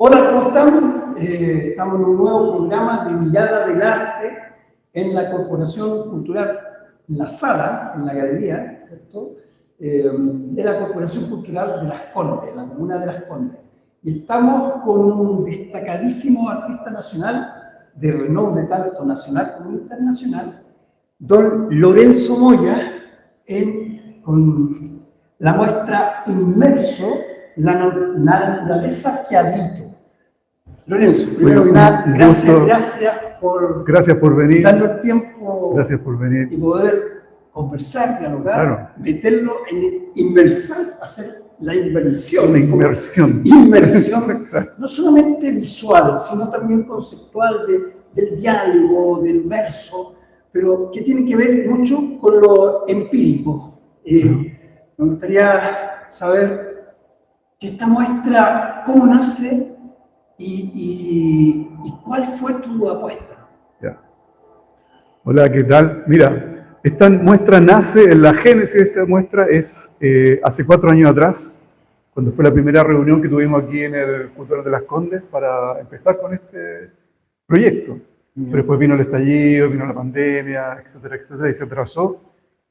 Hola, ¿cómo están? Estamos en un nuevo programa de Mirada del Arte en la Corporación Cultural, en la sala, en la galería, ¿cierto? De la Corporación Cultural de Las Condes, la comuna de Las Condes. Y estamos con un destacadísimo artista nacional, de renombre tanto nacional como internacional, don Lorenzo Moya, con la muestra Inmerso, la naturaleza que habito. Lorenzo, primero que nada, gracias por venir, darnos el tiempo, gracias por venir y poder conversar, dialogar, claro, meterlo en inversar, hacer la inversión. Una inmersión. Inmersión, no solamente visual, sino también conceptual del diálogo, del verso, pero que tiene que ver mucho con lo empírico. Me gustaría saber esta muestra, cómo nace y cuál fue tu apuesta. Ya. Hola, ¿qué tal? Mira, esta muestra nace, la génesis de esta muestra es hace 4 años atrás, cuando fue la primera reunión que tuvimos aquí en el Cultural de Las Condes para empezar con este proyecto. Pero después vino el estallido, vino la pandemia, etcétera, etcétera, y se atrasó.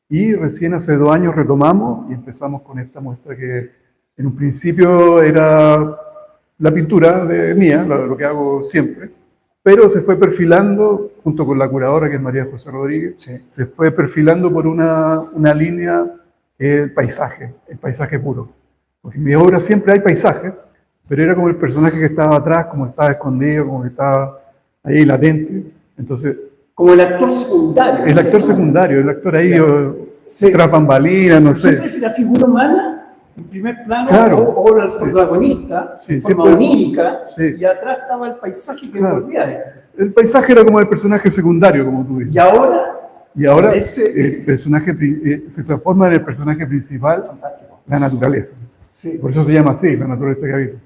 Y recién hace 2 años retomamos y empezamos con esta muestra que en un principio era la pintura mía, lo que hago siempre, pero se fue perfilando, junto con la curadora que es María José Rodríguez, sí, se fue perfilando por una línea, el paisaje puro. Porque en mi obra siempre hay paisajes, pero era como el personaje que estaba atrás, como estaba escondido, como que estaba ahí latente. Entonces, como el actor secundario. El actor secundario, el actor ahí, sí, tras bambalinas, no sé. Siempre la figura humana en primer plano, claro, o el protagonista, sí, en forma onírica, sí, y atrás estaba el paisaje que envolvía a él. El paisaje era como el personaje secundario, como tú dices. Y ahora el personaje se transforma en el personaje principal, fantástico, la naturaleza. Sí. Por eso se llama así, la naturaleza que habita.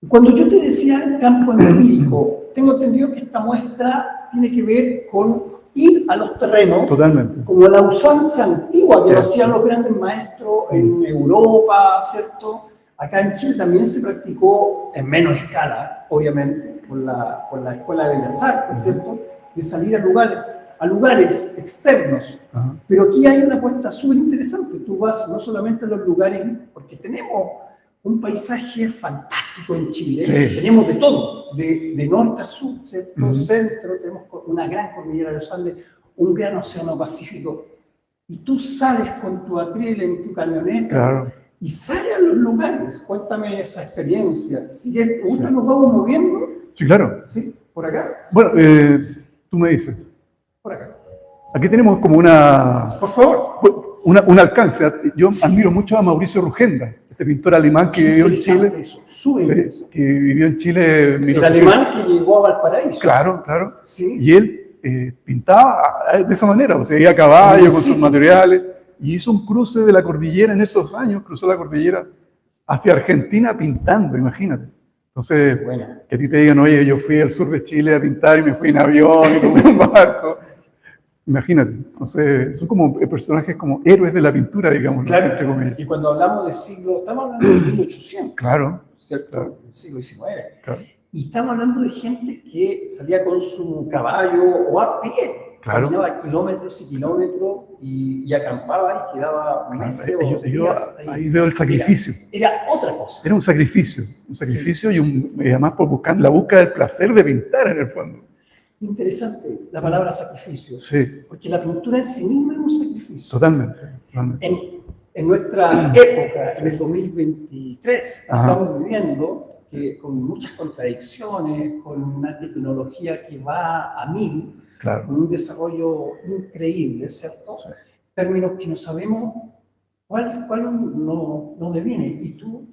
Cuando yo te decía campo empírico, tengo entendido que esta muestra tiene que ver con ir a los terrenos. Totalmente. Como la usanza antigua que lo hacían los grandes maestros en Europa, ¿cierto? Acá en Chile también se practicó en menos escala, obviamente, por la Escuela de Bellas Artes, ¿cierto? De salir a lugares externos. Ajá. Pero aquí hay una apuesta súper interesante. Tú vas no solamente a los lugares, porque tenemos un paisaje fantástico en Chile, sí, tenemos de todo, de norte a sur, ¿cierto? Centro, tenemos una gran cordillera de los Andes, un gran océano Pacífico, y tú sales con tu atril en tu camioneta, claro, y sales a los lugares. Cuéntame esa experiencia. Si ¿gusta, nos vamos moviendo? Sí, claro. ¿Sí? ¿Por acá? Bueno, tú me dices. Por acá. Aquí tenemos como una... Por favor. Un alcance. Yo admiro mucho a Mauricio Rugenda, este pintor alemán que vivió en Chile. Eso, súper que vivió en Chile. El alemán que llegó a Valparaíso. Claro, claro. Sí. Y él pintaba de esa manera, o sea, iba a caballo con sus materiales, y hizo un cruce de la cordillera en esos años, cruzó la cordillera hacia Argentina pintando, imagínate. Entonces, que a ti te digan, oye, yo fui al sur de Chile a pintar y me fui en avión y tomé un barco. Imagínate, entonces son como personajes como héroes de la pintura, digamos. Claro, y cuando hablamos de siglo, estamos hablando de 1800. Claro. ¿Cierto? Claro. El siglo XIX. Claro. Y estamos hablando de gente que salía con su caballo o a pie. Claro. Caminaba kilómetros y kilómetros y acampaba y quedaba meses o días ahí. Ahí veo el sacrificio. Era otra cosa. Era un sacrificio sí, y además por buscar la búsqueda del placer de pintar en el fondo. Interesante la palabra sacrificio, sí, porque la pintura en sí misma es un sacrificio. Totalmente. En nuestra época, en el 2023, estamos viviendo con muchas contradicciones, con una tecnología que va a 1000, claro, con un desarrollo increíble, ¿cierto? Sí. Términos que no sabemos cuál nos deviene. Y tú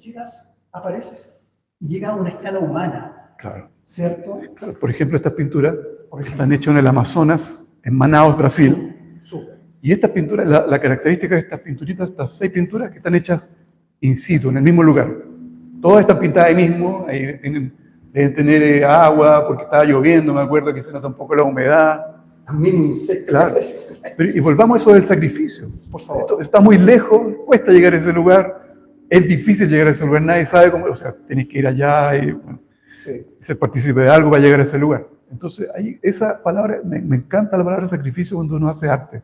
apareces y llegas a una escala humana. Claro. ¿Cierto? Claro. Por ejemplo, estas pinturas están hechas en el Amazonas, en Manaus, Brasil. Súper. Y estas pinturas, la característica de estas pinturitas, estas 6 pinturas que están hechas in situ, en el mismo lugar. Todas están pintadas ahí mismo, ahí deben tener agua, porque estaba lloviendo, me acuerdo que se nota un poco la humedad. También insectos. Claro. Y volvamos a eso del sacrificio. Por favor. Esto está muy lejos, cuesta llegar a ese lugar, es difícil llegar a ese lugar, nadie sabe cómo, o sea, tenés que ir allá y... Bueno. Sí. ser partícipe de algo para llegar a ese lugar. Entonces, ahí, esa palabra, me encanta la palabra sacrificio cuando uno hace arte,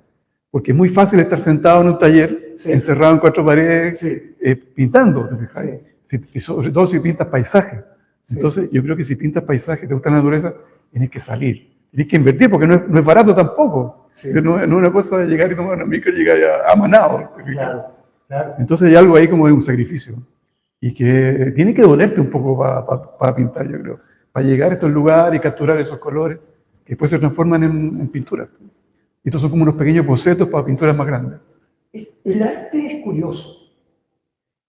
porque es muy fácil estar sentado en un taller, Sí. encerrado en cuatro paredes, Sí. pintando, ¿te fijas? Sí. Y sobre todo si pintas paisajes. Sí. Entonces, yo creo que si pintas paisajes, te gusta la naturaleza, tienes que salir, tienes que invertir, porque no es barato tampoco. Sí. No es una cosa de llegar y tomar una micro y llegar a Manao. Claro, claro. Entonces hay algo ahí como de un sacrificio. Y que tiene que dolerte un poco para pintar, yo creo. Para llegar a estos lugares y capturar esos colores, que después se transforman en pinturas. Y estos son como unos pequeños bocetos para pinturas más grandes. El arte es curioso.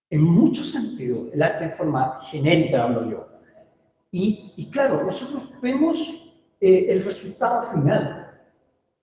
En muchos sentidos, el arte en forma genérica, hablo yo. Y claro, nosotros vemos el resultado final,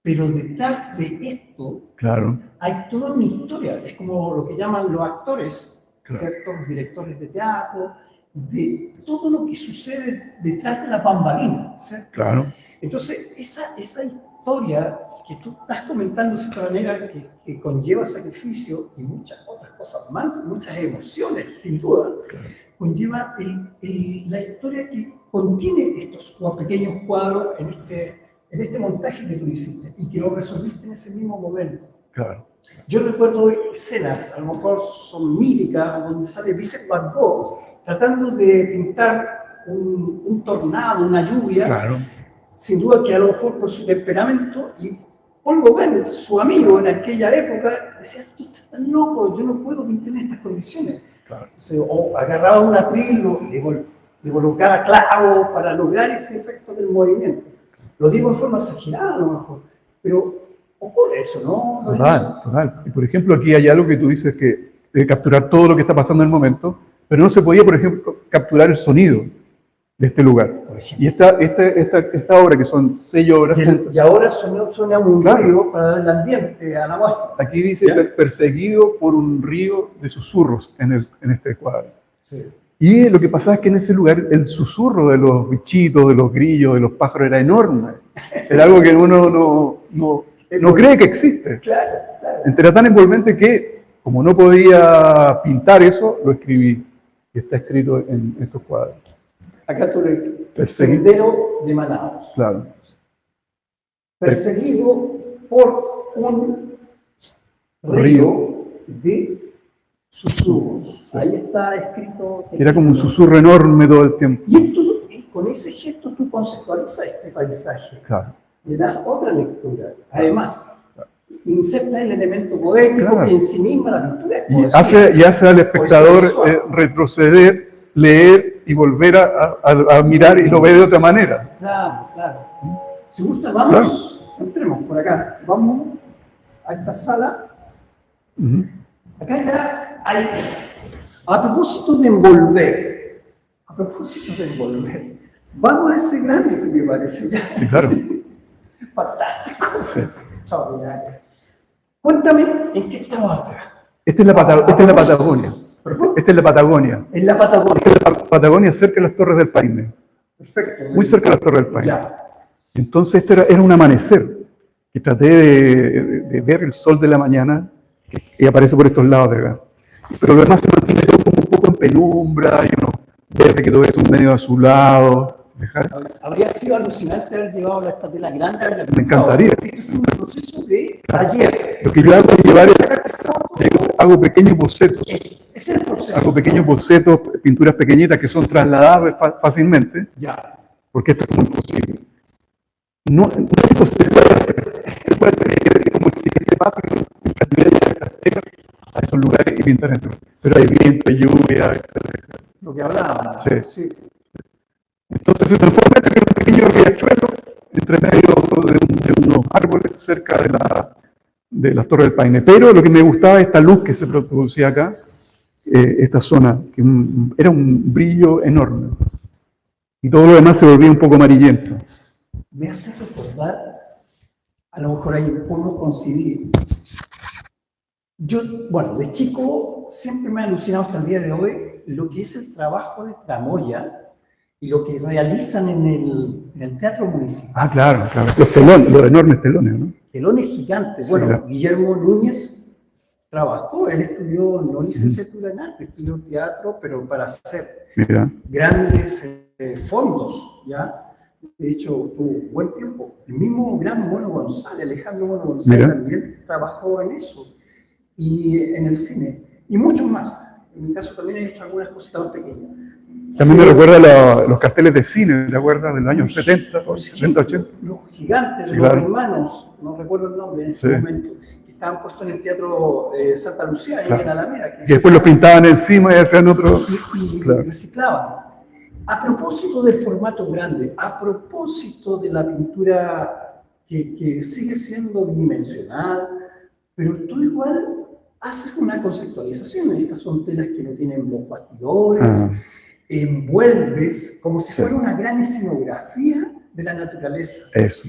pero detrás de esto Claro. hay toda una historia. Es como lo que llaman los actores, Claro. ¿cierto? Los directores de teatro, de todo lo que sucede detrás de la bambalina, ¿cierto? Claro. Entonces, esa historia que tú estás comentando de esta manera, que conlleva sacrificio y muchas otras cosas más, muchas emociones, sin duda, Claro. conlleva la historia que contiene estos pequeños cuadros en este montaje que tú hiciste y que lo resolviste en ese mismo momento. Claro. Yo recuerdo escenas, a lo mejor son míticas, donde sale Vincent Van Gogh tratando de pintar un tornado, una lluvia. Claro. Sin duda que a lo mejor por su temperamento, y Paul Gauguin, su amigo en aquella época, decía, tú estás loco, yo no puedo pintar en estas condiciones. Claro. O agarraba un atril, le colocaba clavos para lograr ese efecto del movimiento. Lo digo en forma exagerada a lo mejor, pero ocurre eso, ¿no? Total, total. Y por ejemplo, aquí hay algo que tú dices que debe capturar todo lo que está pasando en el momento, pero no se podía, por ejemplo, capturar el sonido de este lugar. Por ejemplo. Y esta obra, que son 6 obras, Y ahora suena un ruido para dar el ambiente a la muestra. aquí dice perseguido por un río de susurros en este cuadro. Sí. Y lo que pasaba es que en ese lugar el susurro de los bichitos, de los grillos, de los pájaros era enorme. Era algo que uno no cree que existe. Claro, claro. Era tan envolvente que, como no podía pintar eso, lo escribí. Y está escrito en estos cuadros. Acá tú el sendero de Manaos. Claro. Perseguido por un río de susurros. Sí. Ahí está escrito. Era como un susurro enorme todo el tiempo. Y con ese gesto tú conceptualizas este paisaje. Claro. Le das otra lectura. Además, inserta el elemento poético, Claro. que en sí misma la pintura es Y poesía. hace al espectador retroceder, leer y volver a mirar y lo ve de otra manera. Claro, claro. Si gusta, vamos, entremos por acá. Vamos a esta sala. Ujú. Acá ya hay, a propósito de envolver, vamos a ese grande, si me parece. Ya. Sí, claro. Fantástico. Extraordinario. Cuéntame, ¿en qué estamos acá? Esta es la Patagonia. ¿Perdón? Esta es la Patagonia. En la Patagonia. La Patagonia cerca de las Torres del Paine. Perfecto. Muy cerca de las Torres del Paine. Ya. Entonces esto era un amanecer, que traté de ver el sol de la mañana, y aparece por estos lados de acá. Pero lo demás se mantiene todo como un poco en penumbra, y uno ve que todo es un medio azulado. Habría sido alucinante haber llevado esta tela grande. Me encantaría. Este fue un proceso de taller. Lo que yo hago es llevar, Sacarte fotos. hago pequeños bocetos. Ese es el proceso. Hago pequeños bocetos, pinturas pequeñitas que son trasladables fácilmente, Ya. porque esto es muy posible. No esto se puede hacer. Se puede hacer como el siguiente paso, en cantidad de carteras a esos lugares y pintar eso. Pero hay viento, hay lluvia, etcétera. Lo que hablábamos. Sí. Entonces se transforma en un pequeño riachuelo entre medio de unos árboles cerca de las Torres del Paine. Pero lo que me gustaba es esta luz que se producía acá, esta zona, que era un brillo enorme. Y todo lo demás se volvía un poco amarillento. Me hace recordar, a lo mejor ahí podemos coincidir. Yo, bueno, de chico siempre me ha alucinado hasta el día de hoy lo que es el trabajo de tramoya y lo que realizan en el teatro municipal. Ah, claro. Los telones, los enormes telones, ¿no? Telones gigantes. Sí, Bueno, claro. Guillermo Núñez trabajó, él estudió, no licenciatura en arte, estudió teatro, pero para hacer Mira. grandes fondos, ¿ya? De hecho, tuvo buen tiempo. El mismo gran Mono González, Alejandro Mono González, también trabajó en eso, y en el cine, y muchos más. En mi caso también he hecho algunas cositas más pequeñas. También me recuerda los carteles de cine, ¿te acuerdas? De los años 70, 70, 80. Los gigantes, sí, los claro. hermanos, no recuerdo el nombre en ese momento, que estaban puestos en el Teatro Santa Lucía, en Alameda. Y después los pintaban encima y hacían otro... Y reciclaban. A propósito del formato grande, a propósito de la pintura que sigue siendo bidimensional, pero tú igual haces una conceptualización. Estas son telas que no tienen los batidores, envuelves como si fuera una gran escenografía de la naturaleza. Eso.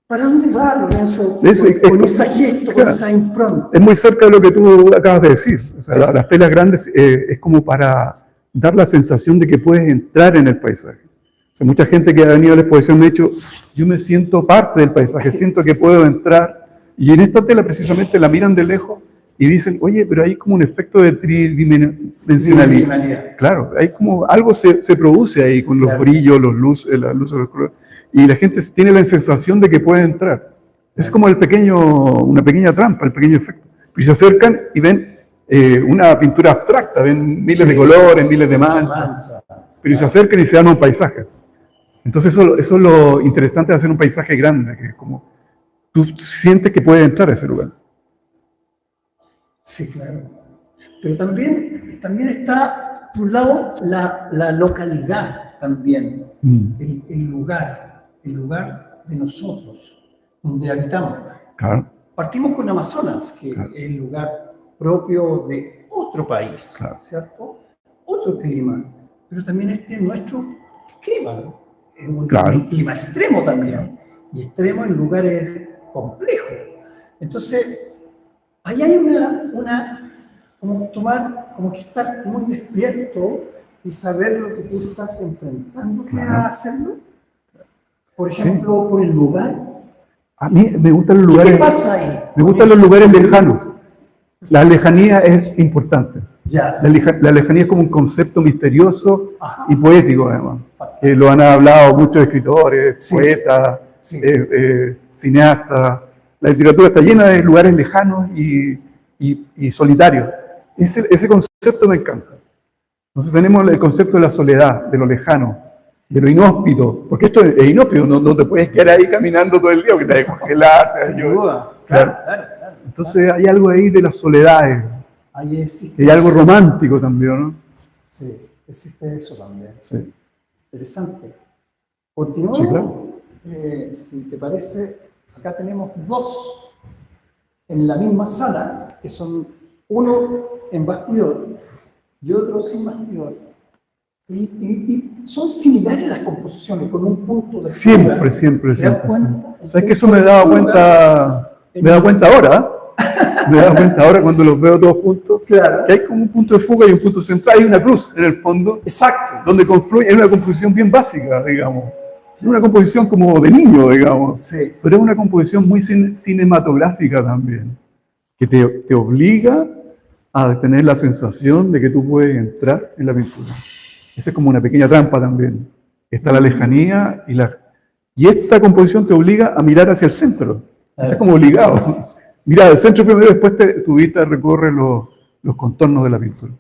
¿Para dónde va, Lorenzo? Con esa gesto, con esa impronta. Es muy cerca de lo que tú acabas de decir. O sea, las telas grandes es como para dar la sensación de que puedes entrar en el paisaje. O sea, mucha gente que ha venido a la exposición me ha dicho, yo me siento parte del paisaje, siento que puedo entrar. Y en esta tela precisamente la miran de lejos y dicen, oye, pero hay como un efecto de tridimensionalidad. Claro, hay como algo se produce ahí con los brillos, las luces, los colores. Y la gente tiene la sensación de que puede entrar. Es como una pequeña trampa, el pequeño efecto. Y se acercan y ven una pintura abstracta, ven miles de colores, miles de manchas. Pero se acercan y se dan un paisaje. Entonces eso es lo interesante de hacer un paisaje grande, que es como tú sientes que puedes entrar a ese lugar. Sí, claro. Pero también está, por un lado, la localidad también, el lugar de nosotros, donde habitamos. Claro. Partimos con Amazonas, que es el lugar propio de otro país, ¿cierto? Otro clima, pero también nuestro clima, es un clima extremo también, y extremo en lugares complejos. Entonces, ahí hay como que estar muy despierto y saber lo que tú estás enfrentando, que a hacerlo. Por ejemplo, por el lugar. A mí me gustan los lugares. ¿Qué pasa ahí? Me gustan los lugares lejanos. La lejanía es importante. La lejanía es como un concepto misterioso y poético, además. Que lo han hablado muchos escritores, poetas, cineastas. La literatura está llena de lugares lejanos y solitarios. Ese concepto me encanta. Entonces tenemos el concepto de la soledad, de lo lejano, de lo inhóspito, porque esto es inhóspito, no te puedes quedar ahí caminando todo el día, porque te vas a congelar. Sin duda, claro. Entonces hay algo ahí de las soledades. Ahí existe. Hay algo romántico también, ¿no? Sí, existe eso también. Sí. Interesante. Continuamos. Sí, claro. Si te parece, acá tenemos dos en la misma sala, que son uno en bastidor y otro sin bastidor. Y son similares las composiciones, con un punto de... Siempre. ¿Sabes que eso me he dado cuenta ahora? Me he dado cuenta ahora cuando los veo todos juntos, que hay como un punto de fuga y un punto central, hay una cruz en el fondo, donde confluye, es una composición bien básica, digamos. Es una composición como de niño, digamos, pero es una composición muy cinematográfica también, que te obliga a tener la sensación de que tú puedes entrar en la pintura. Esa es como una pequeña trampa también. Está la lejanía y esta composición te obliga a mirar hacia el centro. Está como obligado. Mira, el centro primero, después tu vista recorre los contornos de la pintura.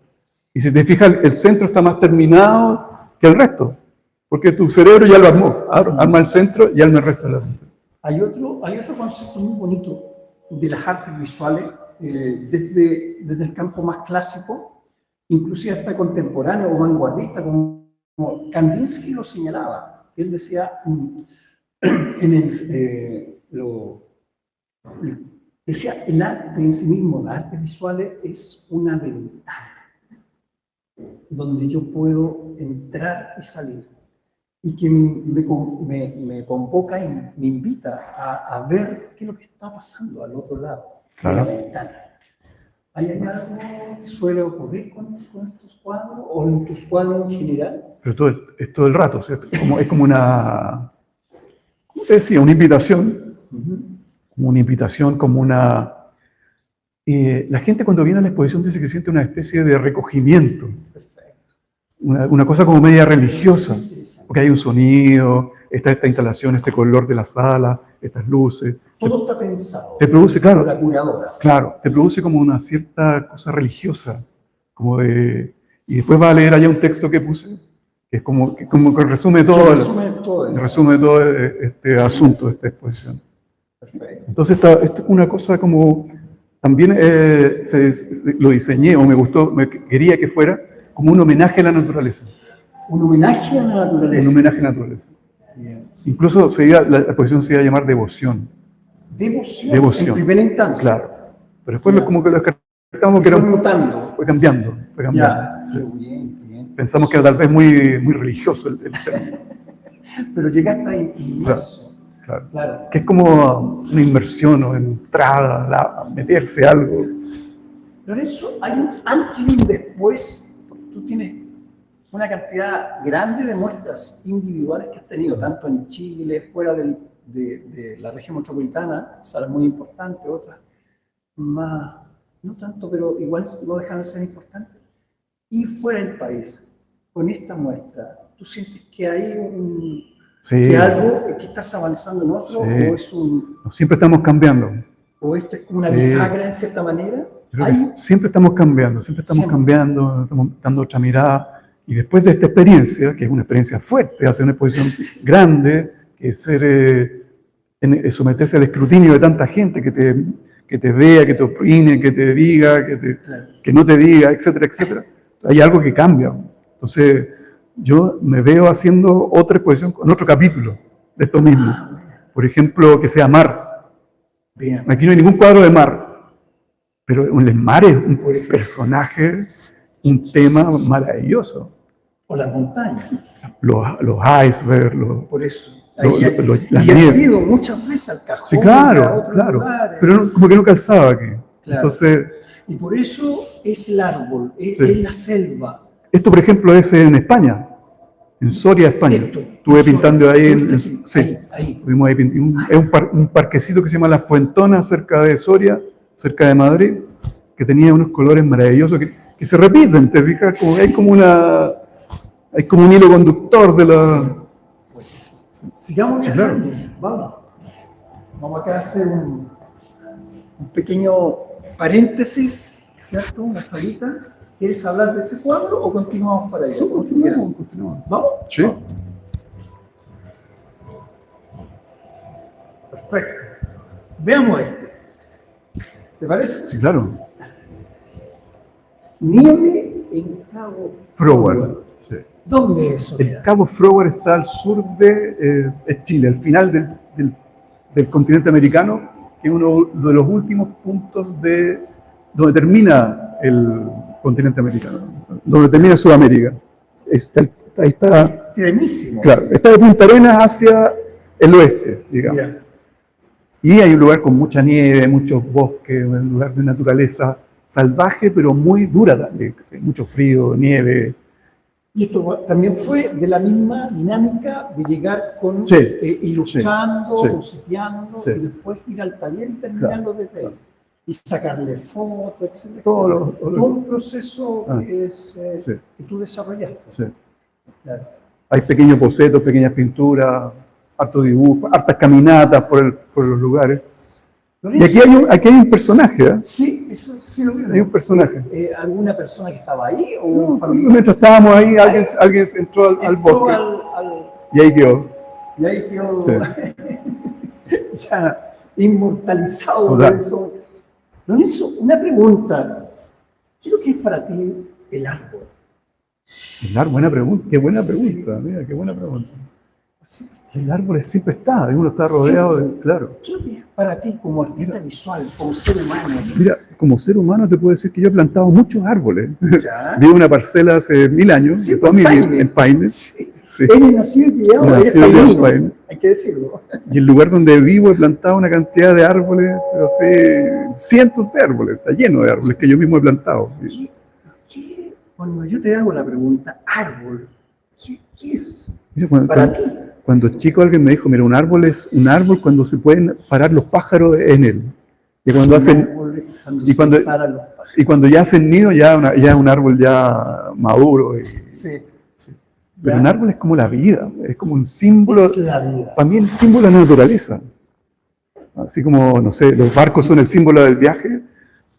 Y si te fijas, el centro está más terminado que el resto, porque tu cerebro ya lo arma el centro y arma el resto de la pintura. Hay otro concepto muy bonito de las artes visuales, desde el campo más clásico, inclusive hasta contemporáneo o vanguardista, como Kandinsky lo señalaba. Él decía, decía, el arte en sí mismo, las artes visuales, es una ventana donde yo puedo entrar y salir, y que me convoca y me invita a ver qué es lo que está pasando al otro lado de la ventana. ¿Hay algo que suele ocurrir con estos cuadros o en tus cuadros en general? Pero es todo el rato, ¿cierto? Es como una, ¿cómo te decía? Una invitación. Como una invitación, como una... la gente cuando viene a la exposición dice que siente una especie de recogimiento. Perfecto. una cosa como media religiosa, Es interesante. porque hay un sonido, está esta instalación, este color de la sala, estas luces. Todo está pensado Te produce, por claro, la curadora. claro, te produce como una cierta cosa religiosa, como de, y después vas a leer allá un texto que puse, que es como que resume todo, Resume todo. este asunto de esta exposición. Perfecto. Entonces, esto es una cosa como, también lo diseñé, o me gustó, quería que fuera como un homenaje a la naturaleza. Un homenaje a la naturaleza. Un homenaje a la naturaleza. Bien. Incluso la exposición se iba a llamar Devoción. Devoción. En primera instancia. Claro. Pero después Ya. como que lo descartamos, Y que fue era, mutando. fue cambiando. Ya. Sí. Qué bien, qué bien. Pensamos que era tal vez muy religioso el término. Pero llegaste ahí inmerso. Claro. Claro. Que es como una inmersión o entrada, a meterse algo. Lorenzo, hay un antes y un después. Tú tienes una cantidad grande de muestras individuales que has tenido, tanto en Chile, fuera de la región metropolitana, salas muy importantes, otras más, no tanto, pero igual no dejan de ser importantes. Y fuera del país, con esta muestra, ¿tú sientes que hay Sí. que algo que estás avanzando en otro, Sí. o Siempre estamos cambiando. o esto es como una Sí. bisagra en cierta manera? Creo que siempre estamos cambiando, estamos dando otra mirada. Y después de esta experiencia, que es una experiencia fuerte, hacer una exposición grande, que es someterse al escrutinio de tanta gente que te vea, que te opine, que te diga, que no te diga, etcétera, etcétera. Hay algo que cambia. Entonces, yo me veo haciendo otra exposición con otro capítulo de esto mismo. Por ejemplo, que sea mar. Bien. Aquí no hay ningún cuadro de mar, pero el mar es un personaje, un tema maravilloso. O las montañas. Los icebergs, Por eso. la y has nieve. ido muchas veces al Cajón. Sí, a claro, otros claro. lugares. Pero como que no calzaba aquí. Claro. Entonces, Y por eso es el árbol, Sí. es la selva. esto, por ejemplo, es en España, en Soria, España. Estuve pintando ahí. Sí, ahí. Estuvimos ahí pintando. Es un parquecito que se llama La Fuentona, cerca de Soria, cerca de Madrid, que tenía unos colores maravillosos que se repiten, ¿te fijas? Hay como un hilo conductor de la... Pues, sigamos Sí, viajando. Vamos acá a hacer un pequeño paréntesis, ¿cierto? Una salita. ¿Quieres hablar de ese cuadro o continuamos para allá? Continuamos. ¿Vamos? Sí. Vamos. Perfecto. Veamos este. ¿Te parece? Sí, claro. Nieve en Cabo Froward. Sí. ¿Dónde es eso? El Cabo Froward está al sur de Chile, al final del continente americano, que es uno de los últimos puntos donde termina el continente americano, donde termina Sudamérica. Ahí está, Extremísimo. claro, está de Punta Arenas hacia el oeste, digamos. Mira. Y hay un lugar con mucha nieve, muchos bosques, un lugar de naturaleza salvaje, pero muy dura también. Mucho frío, nieve. Y esto también fue de la misma dinámica de llegar con ilustrando, sí, boceteando, sí. y después ir al taller y terminarlo desde ahí. Y sacarle fotos, etcétera, Todo etcétera. Todo un proceso que tú desarrollaste. Sí. Claro. Hay pequeños bocetos, pequeñas pinturas, harto dibujo, hartas caminatas por los lugares. Y aquí hay un personaje, ¿eh? Sí, eso sí lo veo. Hay un personaje. ¿Alguna persona que estaba ahí o No, un familiar? mientras estábamos ahí, alguien entró al bosque. Y ahí quedó. Y ahí quedó Sí. ya inmortalizado. Total. Lorenzo, una pregunta. ¿Qué es lo que es para ti el árbol? El árbol, buena pregunta. Qué buena Sí. pregunta, mira, qué buena pregunta. El árbol siempre está, uno está rodeado de... Claro. ¿Qué es lo que es para ti como artista visual, como ser humano? Mira, como ser humano te puedo decir que yo he plantado muchos árboles. Ya. Vivo en una parcela hace 1000 años, Sí, toda mi vida, en Paine. Sí. Sí. Eres nacido y criado, eres Nacido y criado en painino, Paine. hay que decirlo. Y el lugar donde vivo he plantado una cantidad de árboles, pero sí, cientos de árboles, está lleno de árboles que yo mismo he plantado. Cuando yo te hago la pregunta, árbol, ¿qué es Mira, para ti? Cuando chico alguien me dijo, mira, un árbol es un árbol cuando se pueden parar los pájaros en él. Y cuando y cuando ya hacen nido, ya es un árbol ya maduro. Sí. Pero un árbol es como la vida, es como un símbolo, Es la vida. para mí el símbolo de la naturaleza. Así como, no sé, los barcos son el símbolo del viaje,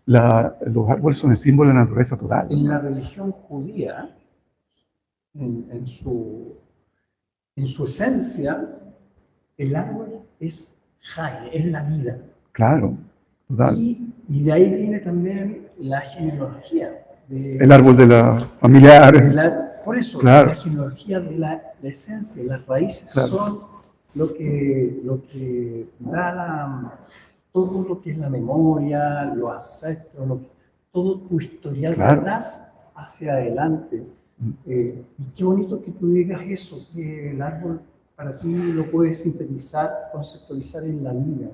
los árboles son el símbolo de la naturaleza total. En la religión judía, en su esencia, el árbol es Jai, es la vida. Claro, total. Y de ahí viene también la genealogía. El árbol de la familiar. Por eso, claro. La genealogía de la esencia, las raíces Claro. son lo que da todo lo que es la memoria, los ancestros, todo tu historial Claro. de atrás hacia adelante. Y qué bonito que tú digas eso, que el árbol para ti lo puedes sintetizar, conceptualizar en la vida.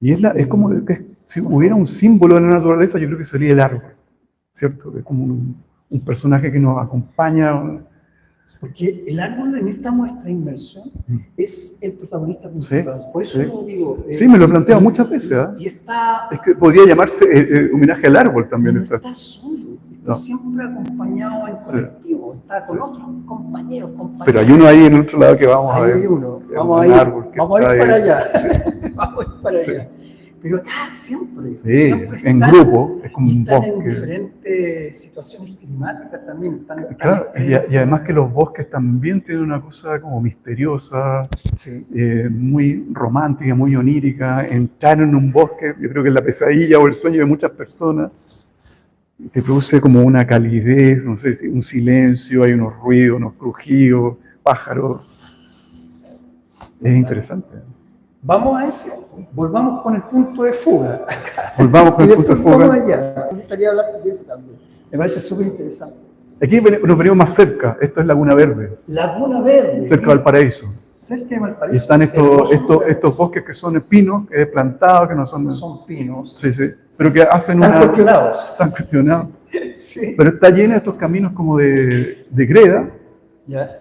Y es como que si hubiera un símbolo de la naturaleza, yo creo que sería el árbol, ¿cierto? Es como un personaje que nos acompaña. Porque el árbol en esta muestra de inmersión es el protagonista principal. Sí, Por eso sí. lo digo. Sí, me lo he planteado muchas veces. Y está, Es que podría llamarse homenaje al árbol también. no está solo, está siempre acompañado en colectivo, está con otros compañeros. Pero hay uno ahí en el otro lado que vamos a ver. Hay uno, Es vamos un a ir, árbol que vamos a ir está para ahí. allá. Vamos a ir para allá. Pero acá siempre. Sí, siempre en están, grupo, es como y un están en bosque. diferentes situaciones climáticas también. Están Claro, y además que los bosques también tienen una cosa como misteriosa, sí. muy romántica, muy onírica. Entrar en un bosque, yo creo que es la pesadilla o el sueño de muchas personas. Te produce como una calidez, no sé, un silencio, hay unos ruidos, unos crujidos, pájaros. Es interesante. Vamos a ese, volvamos con el punto de fuga. Volvamos con el punto de fuga. Vamos allá. Me gustaría hablar de eso también. Me parece súper interesante. Aquí nos venimos más cerca, esto es Laguna Verde, Laguna Verde. cerca de Valparaíso. Cerca de Y Valparaíso. están estos bosques que son pinos, que es plantado, que no son... No son pinos. Sí, sí, pero que hacen Están cuestionados. Están cuestionados. Sí. Pero está lleno de estos caminos como de greda, Ya.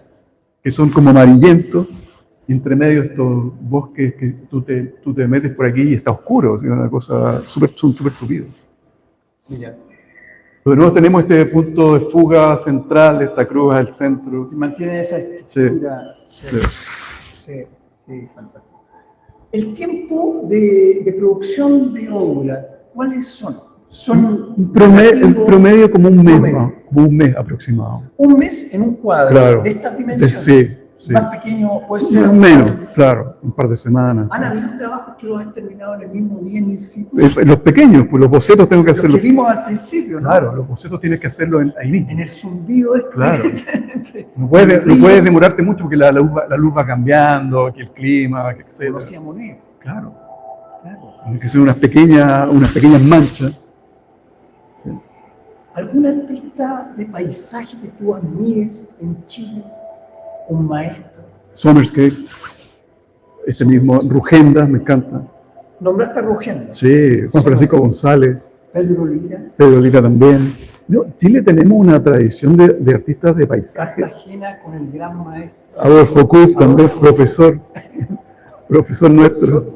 que son como amarillentos, y entre medio estos bosques que tú te metes por aquí y está oscuro, es una cosa súper tupido. Mira. Pero luego tenemos este punto de fuga central, esta cruz al centro. Mantiene esa estructura. Sí, fantástico. El tiempo de producción de obra, ¿cuáles son? Son El promedio como un mes, promedio. ¿no? Como un mes aproximado. Un mes en un cuadro Claro. de estas dimensiones. Sí. Más pequeño puede ser. Menos, claro, un par de semanas. Han habido trabajos que los has terminado en el mismo día en el sitio. Los pequeños, pues los bocetos tengo que Los hacerlos. que vimos al principio, ¿no? Claro, los bocetos tienes que hacerlos ahí mismo. En el zumbido este. Claro. No puedes demorarte mucho porque la luz va cambiando, que el clima, que etcétera. Conocía Monet. Claro. Claro. Tiene que ser unas pequeñas manchas. Sí. ¿Algún artista de paisaje que tú admires en Chile? Un maestro. Summerscape, ese mismo, Rugendas, me encanta. ¿Nombraste a Rugenda? Sí, Juan Francisco González, Pedro Lira. Pedro Lira también. Chile tenemos una tradición de artistas de paisaje. Cartagena con el gran maestro. Adolfo Kuff, también profesor nuestro.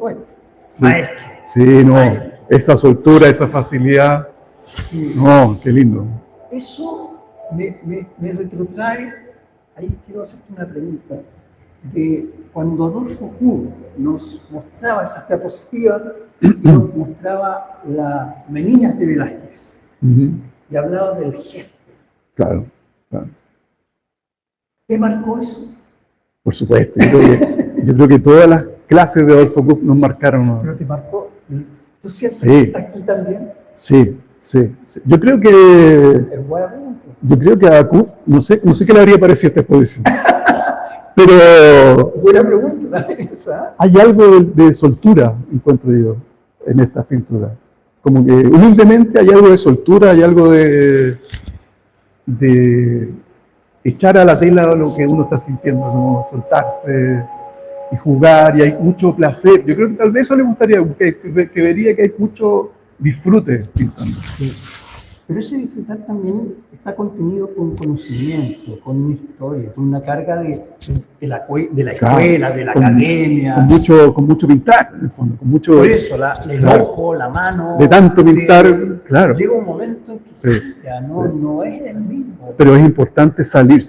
Sí. Maestro. Sí, no, Maestro. esa soltura, esa facilidad. Sí. No, qué lindo. Eso me retrotrae, ahí quiero hacerte una pregunta, de cuando Adolfo Kuh nos mostraba esas diapositivas, nos mostraba las Meninas de Velázquez y hablaba del gesto. Claro. ¿Te marcó eso? Por supuesto. Yo creo que todas las clases de Adolfo Kuh nos marcaron. ¿Pero te marcó? ¿Tú sientes Sí. que está aquí también? Sí. Yo creo que Es buena pregunta. a Kuh, no sé qué le habría parecido esta exposición. Pero Buena pregunta también esa. hay algo de soltura, encuentro yo, en estas pinturas. Como que humildemente hay algo de soltura, hay algo de echar a la tela lo que uno está sintiendo, como soltarse y jugar, y hay mucho placer. Yo creo que tal vez eso le gustaría, que vería que hay mucho disfrute pintando. Sí. Pero ese disfrutar también está contenido con conocimiento, con una historia, con una carga de la escuela, de la academia. Con mucho pintar, en el fondo. Con mucho, Por eso, el ojo, la mano. De tanto pintar, claro. Llega un momento en que Sí, ya no es el mismo. Pero es importante salir,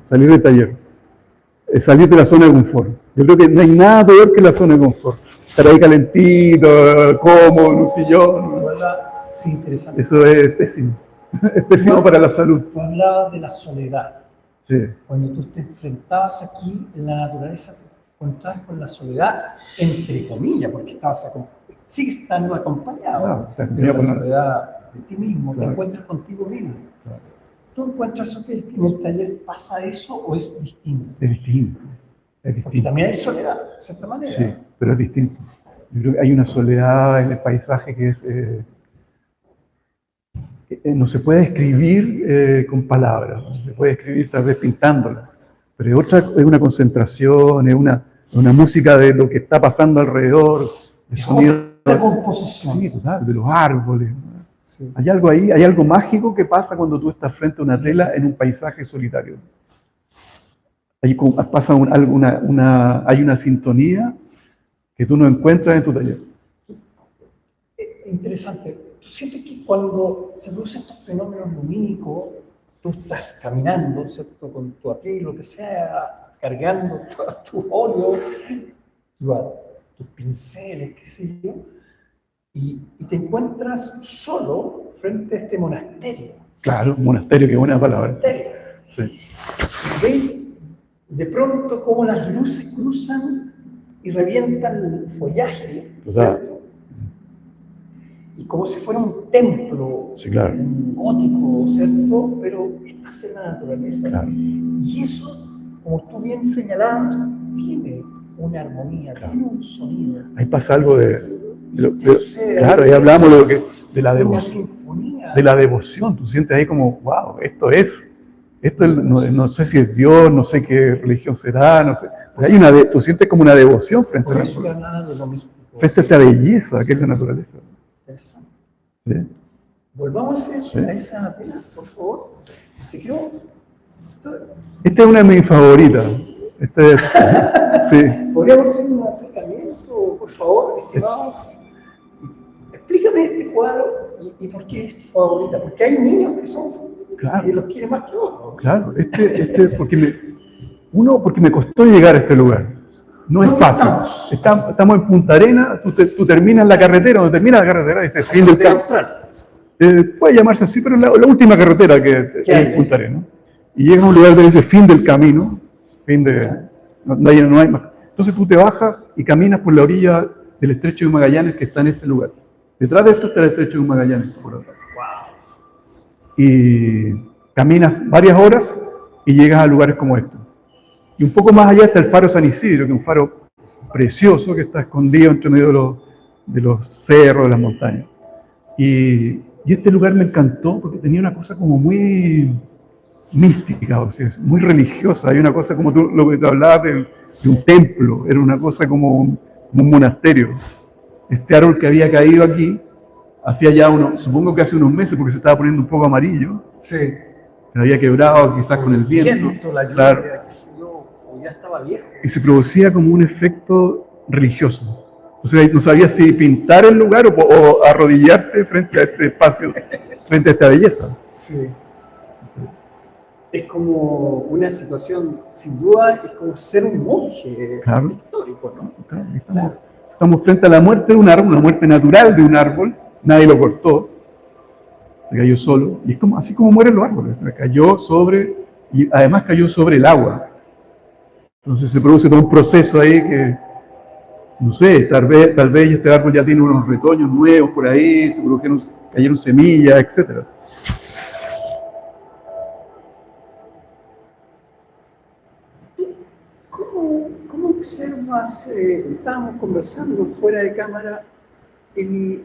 salir del taller, salir de la zona de confort. Yo creo que no hay nada peor que la zona de confort. Estar ahí calentito, cómodo, en un sillón. Sí, interesante. Eso es pésimo. Es pésimo para la salud. Tú hablabas de la soledad. Sí. Cuando tú te enfrentabas aquí en la naturaleza, te encontrabas con la soledad, entre comillas, porque sigues estando acompañado, pero la soledad de ti mismo, te encuentras contigo mismo. Claro. ¿Tú encuentras que en el taller pasa eso o es distinto? Es distinto. Porque también hay soledad, de cierta manera. Sí, pero es distinto. Yo creo que hay una soledad en el paisaje que es... no se puede escribir con palabras, ¿no? Se puede escribir tal vez pintándola, pero otra es una concentración, es una música de lo que está pasando alrededor, de sonido. La composición. Sí, total, de los árboles. Sí. Hay algo ahí, hay algo mágico que pasa cuando tú estás frente a una tela en un paisaje solitario. Hay una sintonía que tú no encuentras en tu taller. Interesante. ¿Tú sientes que cuando se producen estos fenómenos lumínicos, tú estás caminando, ¿cierto? Con tu atril, lo que sea, cargando tu óleo, tus pinceles, qué sé yo, y te encuentras solo frente a este monasterio? Claro, monasterio, qué buena palabra. Monasterio. Sí. ¿Ves de pronto cómo las luces cruzan y revientan el follaje, ¿cierto? Y como si fuera un templo, sí, claro, gótico, ¿cierto? Pero estás en la naturaleza. Claro. Y eso, como tú bien señalabas, tiene una armonía, claro, tiene un sonido. Ahí pasa algo claro, ahí hablamos de la devoción. De la devoción, tú sientes ahí como, wow, no sé si es Dios, no sé qué religión será, no sé. Tú sientes como una devoción frente a la naturaleza. Frente a esta belleza que es la naturaleza. Interesante. ¿Sí? Volvamos a esa tela, por favor. Te creo. Esta es una de mis favoritas. Sí. ¿Podríamos hacer un acercamiento, por favor, estimado? Explícame este cuadro y por qué es tu favorita. Porque hay niños que son, claro, y los quieren más que otros. Claro, porque me costó llegar a este lugar. No es fácil. Estamos en Punta Arenas, tú terminas la carretera, donde termina la carretera dice fin del camino. Puede llamarse así, pero la última carretera que es en Punta Arenas. Y llegas a un lugar que dice fin del camino, no hay más. Entonces tú te bajas y caminas por la orilla del Estrecho de Magallanes que está en este lugar. Detrás de esto está el Estrecho de Magallanes, por atrás. Y caminas varias horas y llegas a lugares como estos. Y un poco más allá está el faro San Isidro, que es un faro precioso que está escondido entre medio de los cerros, de las montañas. Y este lugar me encantó porque tenía una cosa como muy mística, o sea, muy religiosa. Hay una cosa como lo que te hablabas de un templo, era una cosa como un monasterio. Este árbol que había caído aquí, hacía ya supongo que hace unos meses, porque se estaba poniendo un poco amarillo. Sí. Se había quebrado quizás con el viento. La lluvia, claro. Ya estaba viejo. Y se producía como un efecto religioso. Entonces no sabías si pintar el lugar o arrodillarte frente a este espacio, frente a esta belleza. Sí. Es como una situación, sin duda, es como ser un monje, claro, histórico, ¿no? Claro, estamos frente a la muerte de un árbol, una muerte natural de un árbol, nadie lo cortó, se cayó solo, y es como, así como mueren los árboles, y además cayó sobre el agua. Entonces se produce todo un proceso ahí que, no sé, tal vez este árbol ya tiene unos retoños nuevos por ahí, cayeron semillas, etc. ¿Cómo observas, estábamos conversando fuera de cámara, el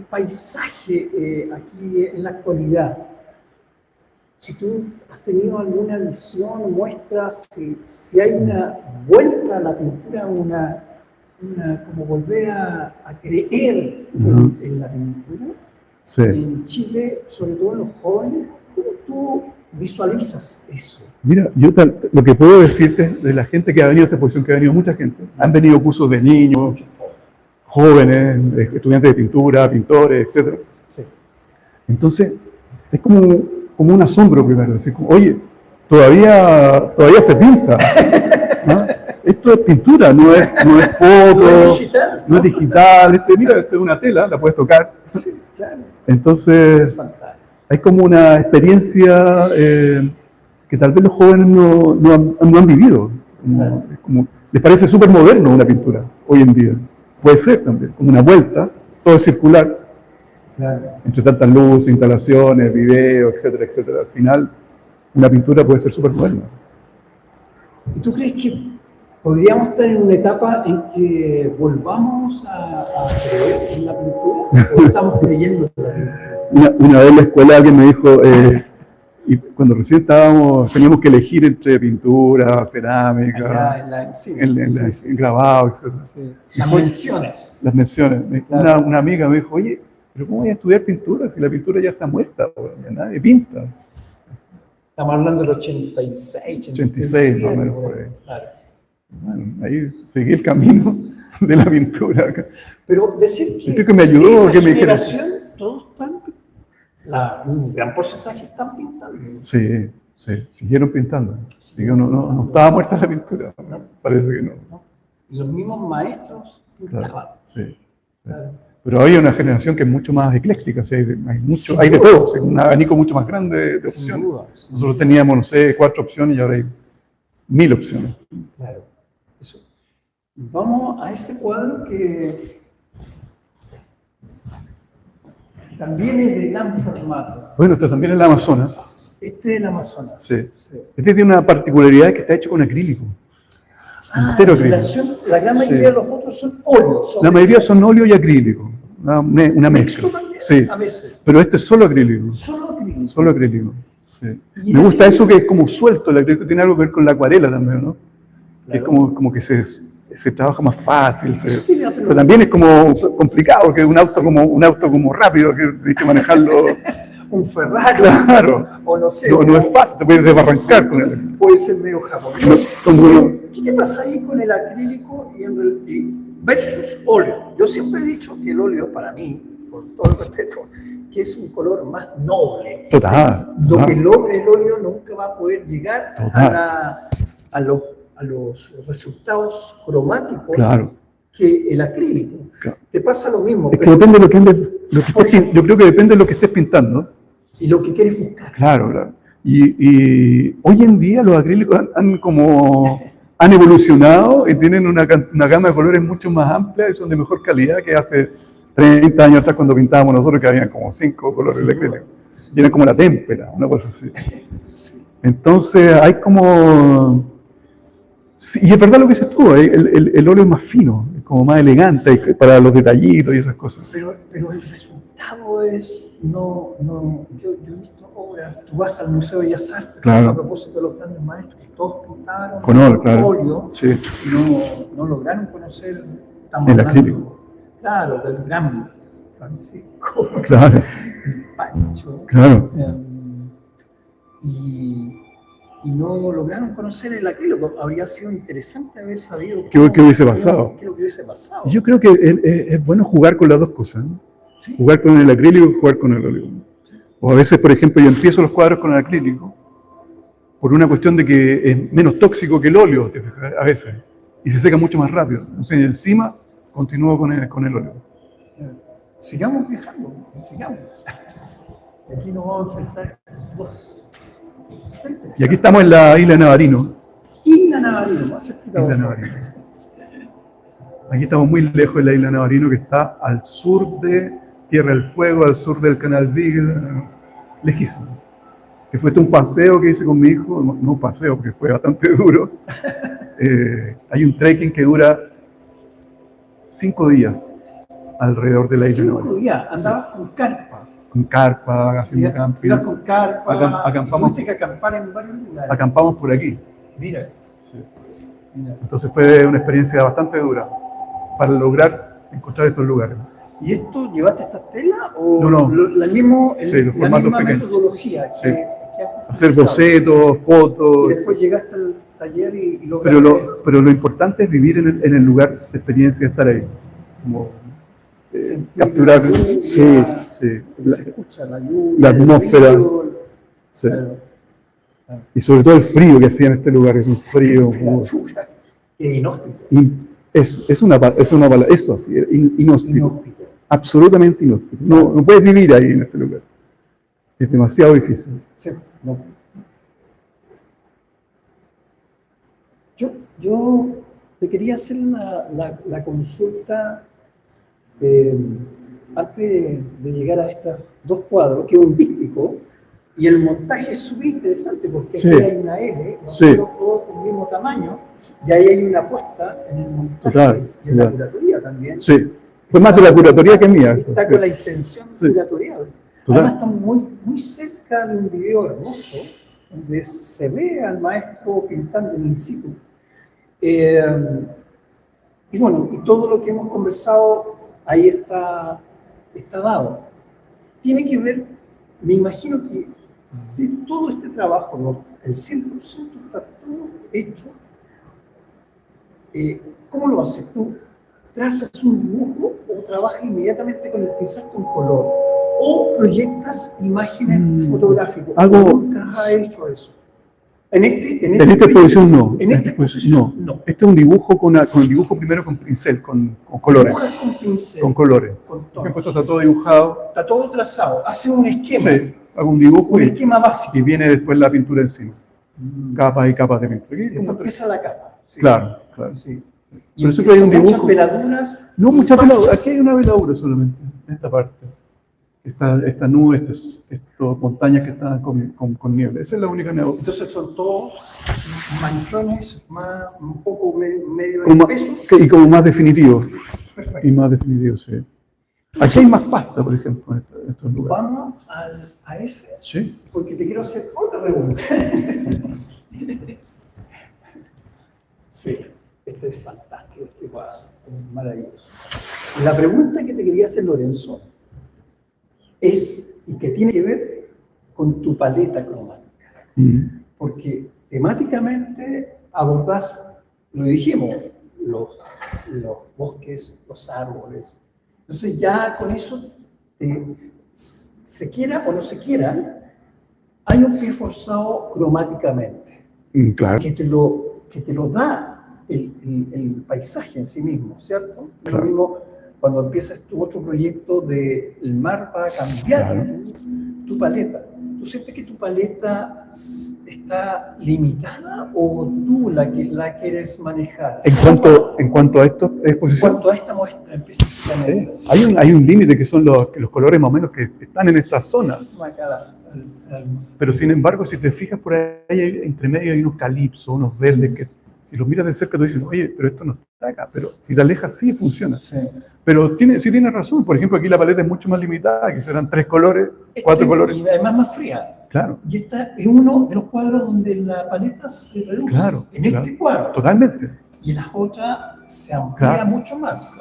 paisaje aquí en la actualidad? Si tú has tenido alguna visión, muestras si hay una vuelta a la pintura, como volver a creer en la pintura, sí, en Chile, sobre todo en los jóvenes, ¿cómo tú visualizas eso? Mira, yo lo que puedo decirte de la gente que ha venido a esta exposición, que ha venido mucha gente, han venido cursos de niños, jóvenes, estudiantes de pintura, pintores, etc. Sí. Entonces, es como un asombro primero, decir, como, oye, todavía se pinta, ¿no? Esto es pintura, no es foto, no es digital. Mira, esto es una tela, la puedes tocar. Sí, claro. Entonces, hay como una experiencia que tal vez los jóvenes no han vivido. Les parece súper moderno una pintura hoy en día. Puede ser también, como una vuelta, todo es circular. Claro. Entre tantas luces, instalaciones, videos, etcétera, etcétera. Al final, una pintura puede ser súper moderna. ¿Y tú crees que podríamos estar en una etapa en que volvamos a creer en la pintura? ¿O estamos creyendo en la pintura? Una vez en la escuela alguien me dijo, y cuando recién teníamos que elegir entre pintura, cerámica, en grabado, etc. Sí. Las menciones. Las menciones. Claro. Una amiga me dijo, oye, ¿pero cómo voy a estudiar pintura si la pintura ya está muerta? Ya nadie pinta. Estamos hablando del 86, 86, más o menos por ahí. Claro. Bueno, ahí seguí el camino de la pintura. Pero decir que me ayudó, esa que me dijera. generación, todos están, un gran porcentaje están pintando. Sí, siguieron pintando. No estaba muerta la pintura, no. Parece que no. Y los mismos maestros pintaban. Claro, sí. Claro. Pero hay una generación que es mucho más ecléctica, o sea, hay de todo, un abanico mucho más grande de opciones. Nosotros teníamos, no sé, 4 opciones y ahora hay 1000 opciones. Claro. Eso. Vamos a ese cuadro que también es de gran formato. Bueno, esto también es el Amazonas. Este es el Amazonas. Sí. Este tiene una particularidad que está hecho con acrílico. Entero acrílico. La gran mayoría de los otros son óleos. La mayoría son óleo y acrílico. Una mezcla. Sí. A veces. Pero este es solo acrílico. Solo acrílico. Sí. Me gusta eso que es como suelto, el acrílico tiene algo que ver con la acuarela también, ¿no? Claro. Que es como que se trabaja más fácil, pero también es como complicado, que es un auto como rápido, que hay que manejarlo. Un Ferrari, claro. O no sé. No es fácil, te puedes desbarrancar con él. Puede ser medio japonés. ¿Qué pasa ahí con el acrílico versus óleo? Yo siempre he dicho que el óleo, para mí, con todo el respeto, que es un color más noble. Total. Lo que logre el óleo nunca va a poder llegar a los resultados cromáticos que el acrílico. Claro. Te pasa lo mismo. Es que depende de yo creo que depende de lo que estés pintando. Y lo que quieres buscar. Claro. Y hoy en día los acrílicos han evolucionado y tienen una gama de colores mucho más amplia y son de mejor calidad que hace 30 años atrás cuando pintábamos nosotros, que habían como 5 colores de acrílico. Y era como la témpera, una cosa así. Entonces hay como... Sí, y es verdad lo que dices tú, el óleo es más fino, es como más elegante para los detallitos y esas cosas. Pero el resultado es, yo he visto obras, tú vas al Museo de Bellas Artes, a propósito de los grandes maestros, que todos pintaron con óleo, y no lograron conocer el acrílico. Claro, del gran Francisco, el Pancho, y no lograron conocer el acrílico. Habría sido interesante haber sabido qué hubiese pasado. Yo creo que es bueno jugar con las dos cosas, ¿no? ¿Sí? Jugar con el acrílico y jugar con el óleo. O a veces, por ejemplo, yo empiezo los cuadros con el acrílico por una cuestión de que es menos tóxico que el óleo, a veces, y se seca mucho más rápido. Entonces, encima, continúo con el óleo. Sigamos viajando, sigamos. Aquí nos vamos a enfrentar estos dos. Y aquí estamos en la isla Navarino. Isla Navarino, más cerquita. Isla Navarino. Aquí estamos muy lejos de la isla Navarino, que está al sur de Tierra del Fuego, al sur del Canal Beagle, lejísimo. Que fue un paseo que hice con mi hijo, no un paseo, porque fue bastante duro. Hay un trekking que dura 5 días alrededor de la isla Navarino. 5 días, andabas con carpa. Con carpa, haciendo camping. Ibas con carpa, acampamos. Tuviste que acampar en varios lugares. Acampamos por aquí. Mira. Entonces fue una experiencia bastante dura para lograr encontrar estos lugares. ¿Y esto llevaste estas telas o no. la misma pequeños. Metodología que hacer bocetos, fotos? Y después llegaste al taller y lograste... Pero lo importante es vivir en el lugar de experiencia, estar ahí. Como, capturar la lluvia, se escucha la lluvia, la atmósfera. Claro. Claro. Y sobre todo el frío que hacía en este lugar, es un frío. Temperatura. Inhóspito. Eso así, inhóspito. Inhóspito. Absolutamente inhóspito. No puedes vivir ahí en este lugar. Es demasiado difícil. Sí, no. Yo te quería hacer la consulta antes de llegar a estos dos cuadros, que es un díptico, y el montaje es súper interesante porque Sí. aquí hay una L, nosotros todos del mismo tamaño, y ahí hay una apuesta en el montaje Total, y en la ya. curatoría también. Sí. Fue más de la curatoría que mía. eso, Está sí. con la intención Sí. curatorial. Total. Además, estamos muy cerca de un video hermoso donde se ve al maestro pintando in situ. Y bueno, y todo lo que hemos conversado ahí está dado. Tiene que ver, me imagino que de todo este trabajo, el 100% está todo hecho. ¿Cómo lo haces tú? ¿Trazas un dibujo o trabajas inmediatamente con el pincel con color? ¿O proyectas imágenes fotográficas? ¿Nunca has hecho eso? En esta exposición no. En esta exposición no. Este es un dibujo con el dibujo primero con pincel, con colores. Dibujas con pincel. Con colores. Con Por tonos. ejemplo, esto está todo dibujado. Está todo trazado. Hace un esquema. Sí, hago un dibujo Un esquema básico. y viene después la pintura encima. Capas y capas de pintura. Y después empieza la capa. Sí. Claro, claro. Sí. Y Pero siempre hay un muchas dibujo. veladuras. No, muchas veladuras. Aquí hay una veladura solamente, en esta parte. Esta nube, estas montañas que están con niebla. Esa es la única niebla. Entonces son todos manchones un poco medio Como espesos. y como más definitivos. Perfecto. Y más definitivos, sí. Aquí hay más pasta, por ejemplo, en estos lugares. Vamos a ese, Sí. porque te quiero hacer otra pregunta. Sí, este es fantástico, este cuadro, es maravilloso. La pregunta que te quería hacer, Lorenzo, es, y que tiene que ver con tu paleta cromática, porque temáticamente abordás, lo dijimos, los bosques, los árboles. Entonces ya con eso, se quiera o no se quiera, hay un pie forzado cromáticamente, Claro. que te lo da el paisaje en sí mismo, ¿cierto? Claro. Lo mismo cuando empiezas tu otro proyecto de el mar va a cambiar Claro. tu paleta. ¿Tú sientes que tu paleta está limitada o tú la quieres manejar? En cuanto a esta En exposición, cuanto a esta muestra específicamente. hay un límite que son los colores más o menos que están en esta zona. Pero sin embargo, si te fijas por ahí, entre medio hay unos calipsos, unos verdes que si los miras de cerca tú dices, oye, pero esto no está acá. Pero si te alejas sí funciona. Sí. Pero sí tienes razón. Por ejemplo, aquí la paleta es mucho más limitada, que serán 3 colores, 4 colores. Y además más fría. Claro. Y esta es uno de los cuadros donde la paleta se reduce. Claro, en claro. este cuadro. Totalmente. Y en las otras se amplía Claro. mucho más.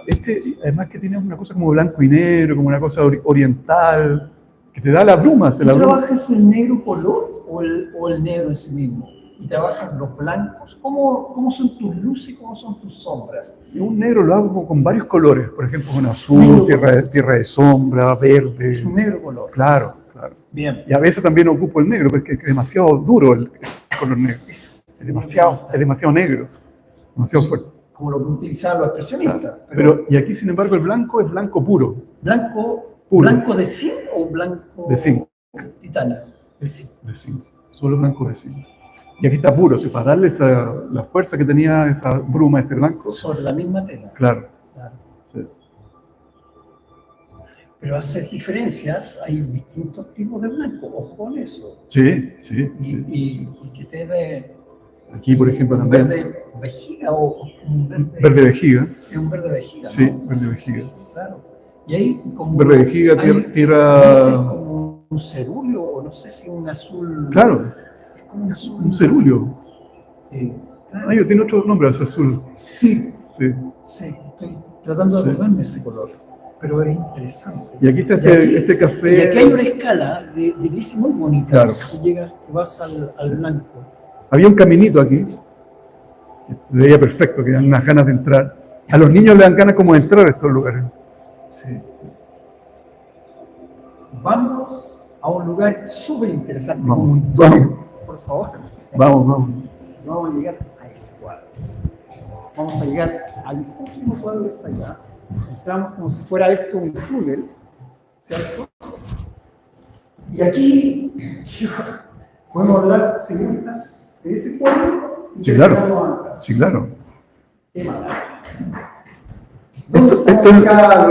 Además que tiene una cosa como blanco y negro, como una cosa oriental, que te da la bruma. ¿Tú trabajas el negro color o el negro en sí mismo? ¿Y trabajas los blancos? ¿Cómo son tus luces y cómo son tus sombras? Un negro lo hago con varios colores, por ejemplo con azul, Negro tierra de sombra, verde. Es un negro color. Claro, claro. Bien. Y a veces también ocupo el negro, porque es demasiado duro el color negro. Es demasiado negro, demasiado fuerte. Como lo que utilizaban los expresionistas. Claro. Y aquí, sin embargo, el blanco es blanco puro. ¿Blanco de zinc o blanco de zinc? Titanio. De zinc. De zinc. Solo blanco de zinc. Y aquí está puro, para darle la fuerza que tenía esa bruma, ese blanco. Sobre la misma tela. Claro. Sí. Pero haces diferencias, hay distintos tipos de blanco, ojo con eso. Sí. Y que te ve. Aquí, por ejemplo, un también. verde vejiga o un verde. Verde vejiga. Es un verde vejiga. Sí, ¿no? verde vejiga. Sí, claro. Y ahí como. Verde vejiga, tierra. No sé, como un cerúleo o no sé si un azul. Claro. Como un azul. Un cerúleo. Claro. Tiene otro nombre, es azul. Sí, Sí. estoy tratando de acordarme ese color, pero es interesante. Y aquí está este café. Y aquí hay una escala de gris muy bonita, Claro. que vas al blanco. Había un caminito aquí, que se veía perfecto, que dan unas ganas de entrar. A los niños le dan ganas como de entrar a estos lugares. Sí. Vamos a un lugar súper interesante, como un túnel, por favor. Vamos. Vamos a llegar a ese cuadro. Vamos a llegar al próximo cuadro que está allá. Entramos como si fuera esto un túnel, ¿cierto? Y aquí podemos hablar, si gustas, de ese cuadro y Sí, claro. Sí, claro. Qué maravilla.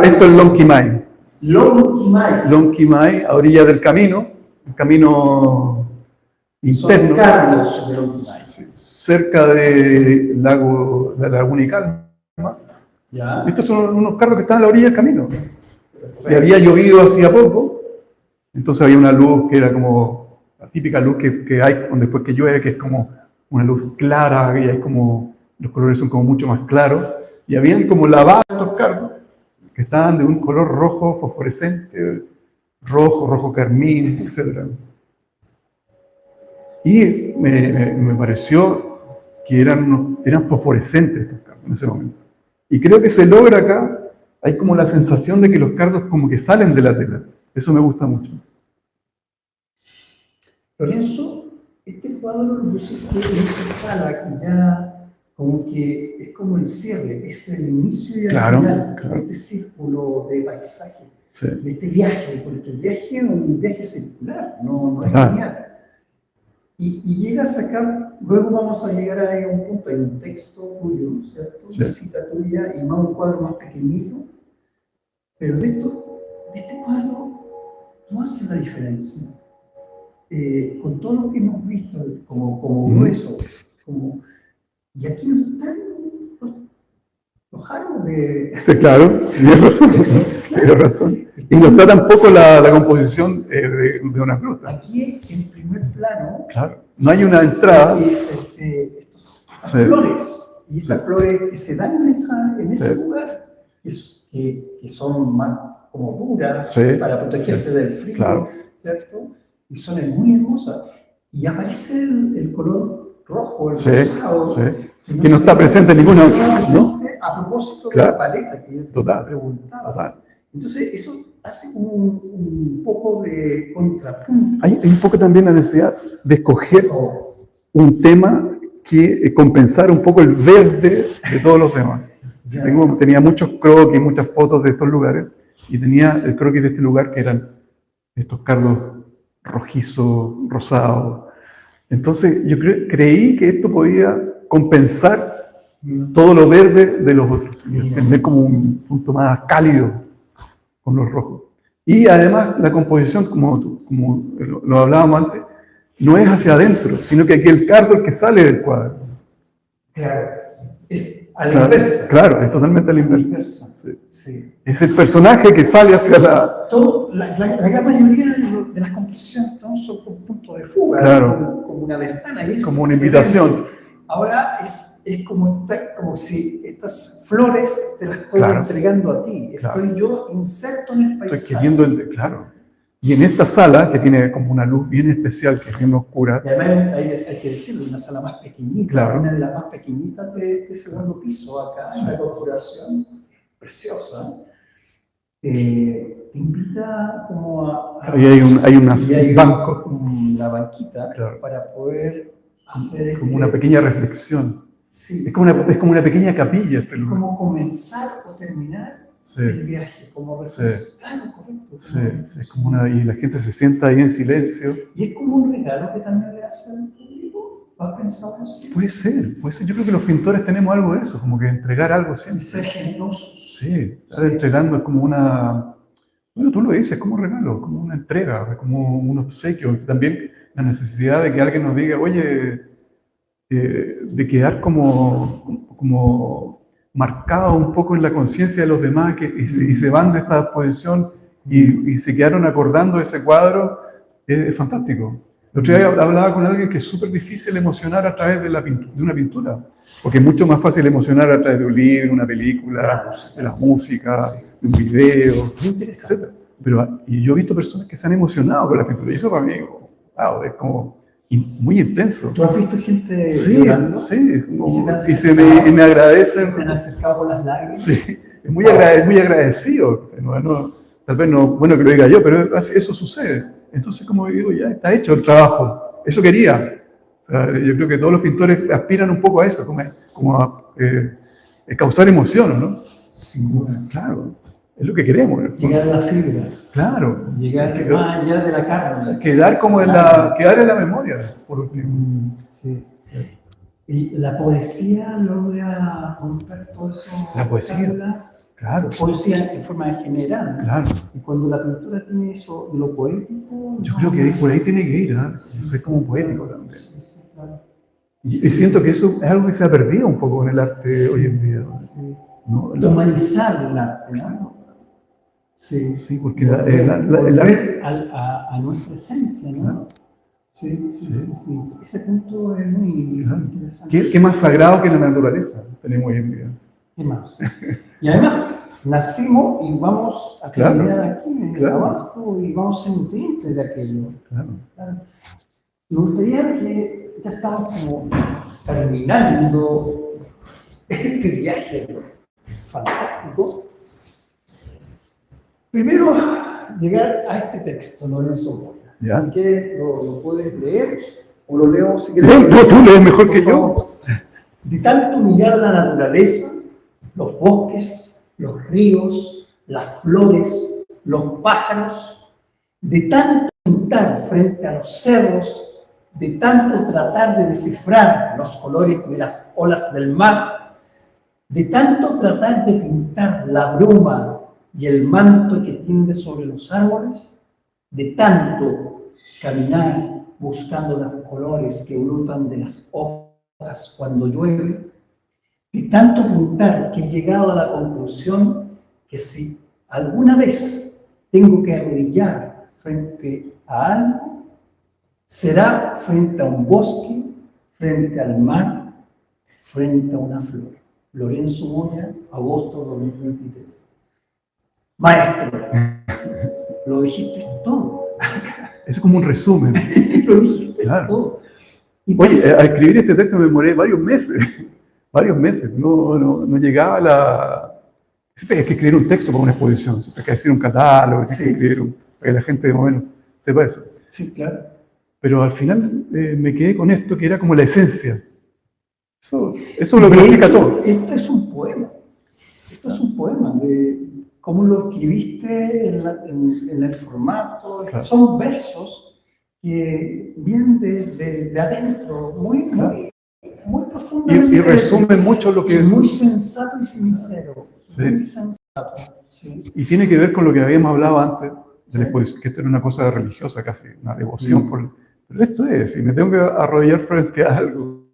Esto es Lonquimay. Lonquimay. Lonquimay, a orilla del camino, el camino interno. Son carros de Lonquimay. Cerca del lago, de la Laguna y Calma. ¿Ya? Estos son unos carros que están a la orilla del camino. Perfecto. Y había llovido hacía poco, entonces había una luz que era como la típica luz que hay después que llueve, que es como una luz clara, y hay como, los colores son como mucho más claros, y habían como lavado estos carros, que estaban de un color rojo fosforescente, rojo carmín, etc. Y me pareció que eran fosforescentes estos carros en ese momento. Y creo que se logra acá, hay como la sensación de que los cardos como que salen de la tela. Eso me gusta mucho. Lorenzo, este cuadro lo pusiste en esta sala que ya como que es como el cierre, es el inicio y el final de este círculo de paisaje, de este viaje, porque el viaje es un viaje circular, no es lineal. Y llegas acá, luego vamos a llegar a un punto, hay un texto tuyo, ¿cierto? Una cita tuya y más un cuadro más pequeñito, pero de este cuadro no hace la diferencia. Con todo lo que hemos visto como grueso, y aquí no están los árboles. Sí, claro, tienes razón. Y no está tampoco la composición de una gruta. Aquí en primer plano, claro, no hay una entrada. Es estas flores, y estas flores que se dan en ese lugar, que son más como duras para protegerse del frío, ¿cierto? Y son muy hermosas. Y aparece el color rojo, el rosado, que no está presente en ninguna otra, ¿no? A propósito de la paleta que yo te preguntaba. Entonces, eso hace un poco de contrapunto. Hay un poco también la necesidad de escoger un tema que compensara un poco el verde de todos los demás. Tenía muchos croquis, muchas fotos de estos lugares, y tenía el croquis de este lugar que eran estos cardos rojizos, rosados. Entonces yo creí que esto podía compensar todo lo verde de los otros, y tener como un punto más cálido con los rojos. Y además la composición, como lo hablábamos antes, no es hacia adentro, sino que aquí el cardo es el que sale del cuadro. Claro, es a la inversa. Claro, es totalmente a la inversa. Sí. Es el personaje que sale hacia la... La gran mayoría de las composiciones son con punto de fuga, como una ventana. Como una invitación. Ahora es como si estas flores te las estoy entregando a ti. Estoy yo inserto en el paisaje. Estoy queriendo, Y en esta sala, que tiene como una luz bien especial, que es bien oscura. Y además hay que decirlo, una sala más pequeñita, una de las más pequeñitas de este segundo piso acá, en la corporación, preciosa. Te invita como a... Ahí hay unos bancos. Una banquita para poder hacer... Como una pequeña reflexión. Sí. Es como una pequeña capilla este lugar. Como comenzar o terminar el viaje, como reflexión. Claro, correcto. Es como y la gente se sienta ahí en silencio. Y es como un regalo que también le hace al público. ¿Has pensado así? Puede ser. Yo creo que los pintores tenemos algo de eso, como que entregar algo siempre. Y ser generosos. Sí, estar entregando es como una... Bueno, tú lo dices, como un regalo, como una entrega, como un obsequio. También la necesidad de que alguien nos diga, oye, de quedar como marcado un poco en la conciencia de los demás y se van de esta exposición y se quedaron acordando de ese cuadro, es fantástico. El otro día hablaba con alguien que es súper difícil emocionar a través de una pintura, porque es mucho más fácil emocionar a través de un libro, una película, de la música, de un video, etc. Y yo he visto personas que se han emocionado con la pintura, y eso para mí, wow, es como muy intenso. ¿Tú has visto gente llorando? Sí, y me agradecen. ¿Se me han acercado con las lágrimas? Sí, es muy agradecido. Tal vez no, bueno que lo diga yo, pero eso sucede. Entonces, como digo, ya está hecho el trabajo. Eso quería. O sea, yo creo que todos los pintores aspiran un poco a eso, como a causar emoción, ¿no? Sin duda. Claro, es lo que queremos. Llegar a la fibra. Claro. Llegar más allá de la carne. Quedar como quedar en la memoria, por último. Sí. Y la poesía logra romper todo eso. La poesía. Claro. Poesía en forma general. Claro. Y cuando la pintura tiene eso, lo poético. Yo creo que por ahí tiene que ir, ¿eh? Es como poético también. Sí, claro. Y siento que eso es algo que se ha perdido un poco en el arte hoy en día. ¿No? Humanizar el arte, ¿no? Sí, sí, porque volver a nuestra esencia, ¿no? Sí. Ese punto es muy interesante. ¿Qué más sagrado que la naturaleza tenemos hoy en día? ¿Qué más? Y además, nacimos y vamos a caminar aquí, abajo, y vamos a ser nutrientes de aquello. Claro. Me gustaría que ya estamos como terminando este viaje fantástico. Primero, llegar a este texto, Lorenzo. Si quieres, lo puedes leer, o lo leo si quieres. No, tú lees mejor que yo. De tanto mirar la naturaleza, los bosques, los ríos, las flores, los pájaros, de tanto pintar frente a los cerros, de tanto tratar de descifrar los colores de las olas del mar, de tanto tratar de pintar la bruma y el manto que tiende sobre los árboles, de tanto caminar buscando los colores que brotan de las hojas cuando llueve, de tanto pintar que he llegado a la conclusión que si alguna vez tengo que arrodillar frente a algo, será frente a un bosque, frente al mar, frente a una flor. Lorenzo Moya, agosto 2023. Maestro, lo dijiste todo. Es como un resumen. Lo dijiste todo. Y oye, a escribir este texto me demoré varios meses. No llegaba a la... Siempre hay que escribir un texto para una exposición, siempre hay que decir un catálogo, hay que escribir para que la gente más o menos sepa eso. Sí, claro. Pero al final me quedé con esto que era como la esencia. Eso lo explica todo. Esto es un poema. Esto es un poema de cómo lo escribiste en el formato. Claro. Son versos que vienen de adentro, muy profundamente. Y resumen mucho lo que... Muy sensato y sincero. Sí. Muy sensato. Sí. Y tiene que ver con lo que habíamos hablado antes, que esto era una cosa religiosa casi, una devoción. Pero esto es, si me tengo que arrodillar frente a algo,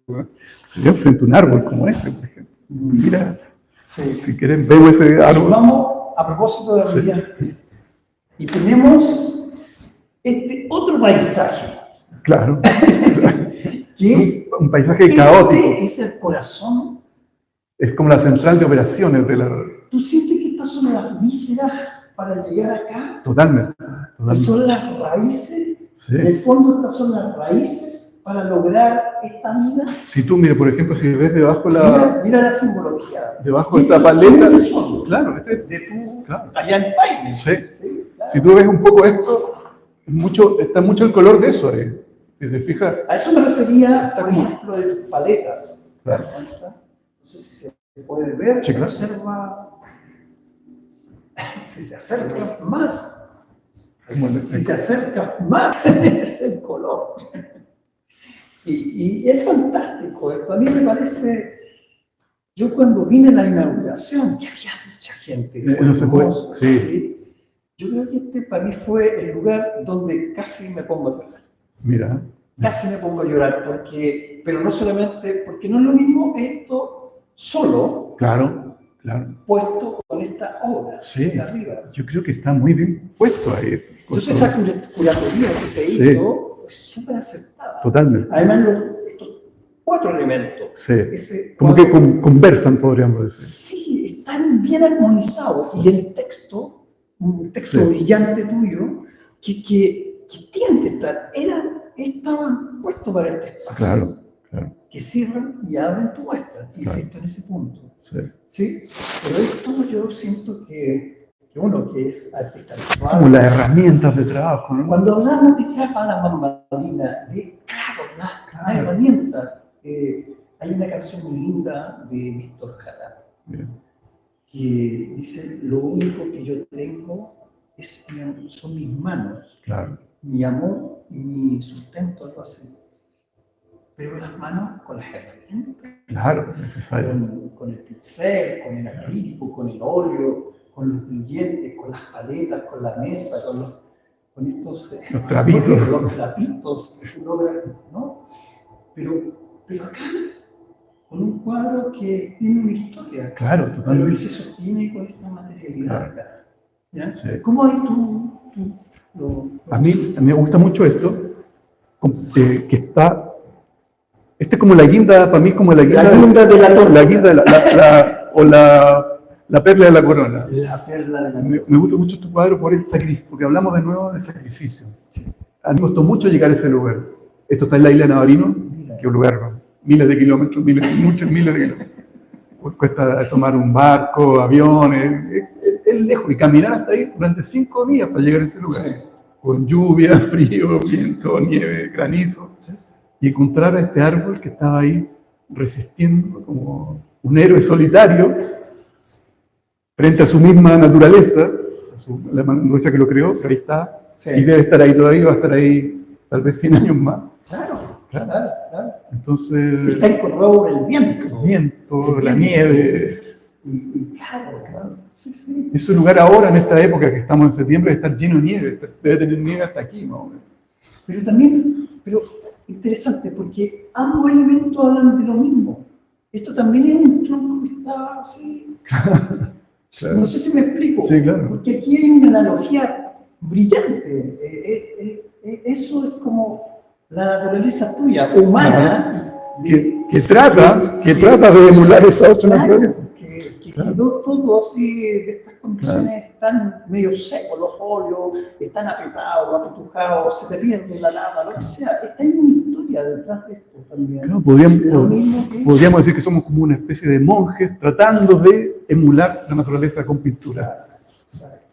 yo frente a un árbol como este, por ejemplo. Mira, si quieren, vemos ese árbol. Y vamos a propósito de arrodillarte. Y tenemos este otro paisaje. Claro. Que es un paisaje caótico. Es el corazón. Es como la central de operaciones de la... ¿Tú sientes que estas son las vísceras para llegar acá? Totalmente. Que son las raíces. Sí. En el fondo estas son las raíces para lograr esta vida. Si tú, mira, por ejemplo, si ves debajo la... Mira la simbología. Debajo de esta paleta... Claro, allá en Paine. Sí. Claro. Si tú ves un poco esto, está mucho el color de eso ahí. Si te fijas... A eso me refería, por ejemplo, de tus paletas. Claro. No sé si se puede ver, sí, claro. Observa... Si te acercas más... Si te acercas más, es el color. Y es fantástico esto. A mí me parece, yo cuando vine a la inauguración, que había mucha gente, no se puede. Sí. Yo creo que este para mí fue el lugar donde casi me pongo a llorar. Mira. Casi me pongo a llorar, pero no solamente, porque no es lo mismo esto solo. Claro. Puesto con esta obra de arriba. Yo creo que está muy bien puesto ahí. Entonces esa curatoría que se hizo es súper acertada. Totalmente. Además, estos 4 elementos. Como que conversan, podríamos decir. Sí, están bien armonizados. Y el texto, un texto brillante tuyo, que tienen que estar, estaban puestos para este espacio. Claro. Que cierran y abren tu muestra. Insisto en ese punto. Sí, pero esto yo siento que uno que es artista visual... Como las herramientas de trabajo, ¿no? Cuando hablamos de capa la bambalina, Una herramienta. Hay una canción muy linda de Víctor Jara que dice: lo único que yo tengo son mis manos, mi amor y mi sustento, algo así. Pero las manos con las herramientas, necesario. Con el pincel, con el acrílico, con el óleo, con los dientes, con las paletas, con la mesa, con estos los trapitos, ¿no? Pero acá, con un cuadro que tiene una historia, pero que se sostiene con esta materialidad. ¿Ya? Sí. ¿Cómo hay a mí me gusta mucho esto, que está. Este es como la guinda, para mí es como la guinda de la torta. La guinda o la perla de la corona. La perla de la corona. Me gusta mucho este cuadro por el sacrificio, porque hablamos de nuevo de sacrificio. Sí. A mí me costó mucho llegar a ese lugar. Esto está en la isla de Navarino, que es un lugar, miles de kilómetros, muchos miles de kilómetros. Cuesta tomar un barco, aviones, es lejos, y caminar hasta ahí durante 5 días para llegar a ese lugar. Sí. Con lluvia, frío, viento, nieve, granizo. Sí. Y encontrar a este árbol que estaba ahí resistiendo como un héroe solitario frente a su misma naturaleza, la naturaleza que lo creó, pero ahí está, sí. Y debe estar ahí todavía, va a estar ahí tal vez 100 años más. Claro. Entonces, está incorporado por el viento. La nieve. Y claro. Sí. Ese lugar ahora, en esta época que estamos en septiembre, debe estar lleno de nieve, debe tener nieve hasta aquí, ¿no? Pero interesante, porque ambos elementos hablan de lo mismo. Esto también es un tronco que está así. Claro. No sé si me explico. Sí, claro. Porque aquí hay una analogía brillante. Eso es como la naturaleza tuya, humana. Que trata de emular esa otra naturaleza. Que quedó todo así, de estas condiciones están medio secos los óleos, están apretados, apretujados, se te pierde la lava, lo que sea. Está en una historia detrás de esto también. Claro, podríamos decir que somos como una especie de monjes tratando de emular la naturaleza con pintura. Exacto.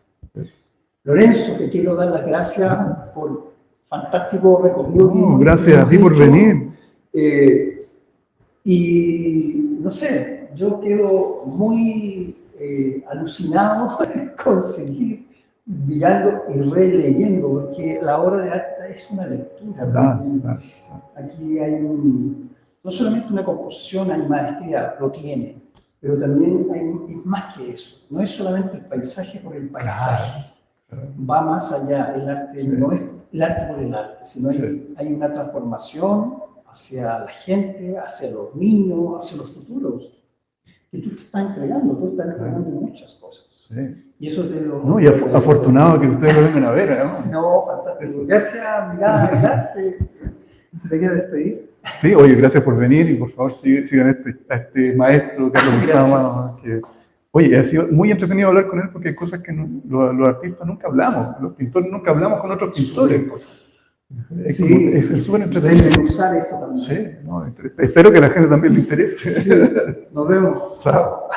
Lorenzo, te quiero dar las gracias por fantástico recorrido. Gracias a ti por venir. Y no sé, yo quedo muy alucinado con seguir mirando y releyendo, porque la obra de arte es una lectura también. Aquí hay no solamente una composición, hay maestría, lo tiene, pero también es más que eso. No es solamente el paisaje por el paisaje, va más allá. El arte no es el arte por el arte, sino hay una transformación hacia la gente, hacia los niños, hacia los futuros, que tú te estás entregando, muchas cosas. Sí. Y eso te lo... y afortunado que ustedes lo vengan a ver, ¿no? No, fantástico. Gracias, mirá, el arte. ¿Se te quiere despedir? Sí, oye, gracias por venir y por favor sigan a este maestro Carlos Guzmán, que... Oye, ha sido muy entretenido hablar con él porque hay cosas que los artistas nunca hablamos, los pintores nunca hablamos con otros pintores. Es súper entretenido. Usar esto también. Sí, espero que a la gente también le interese. Sí. Nos vemos. Chao.